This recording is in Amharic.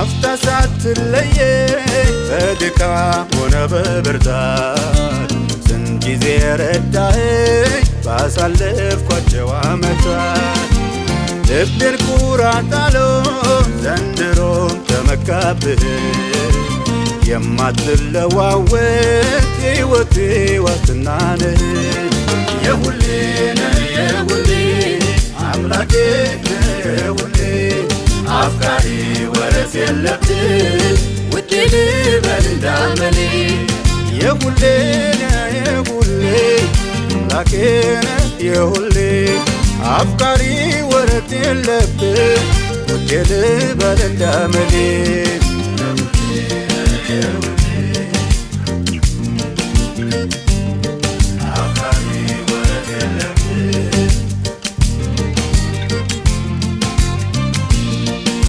ላፍታ ሳትለየኝ በድካም ሆነ በብርታት ስንት ጊዜ ረዳኸኝ ባሳለፍኳቸው ዓመታት ልቤን ኩራት አለው ዘንድሮም ተመካብህ የማትለዋወጥ ሕይወቴ ዋስትና ነህ የሁሌ ነህ የሁሌ አምላኬ ነህ የሁሌ አፍቃሪ ወረት የለብህ ውዴ ልበል እንዳመሌ የሁሌ ነህ የሁሌ አምላኬ ነህ የሁሌ አፍቃሪ ወረት የለብህ ውዴ ልበል እንዳመሌ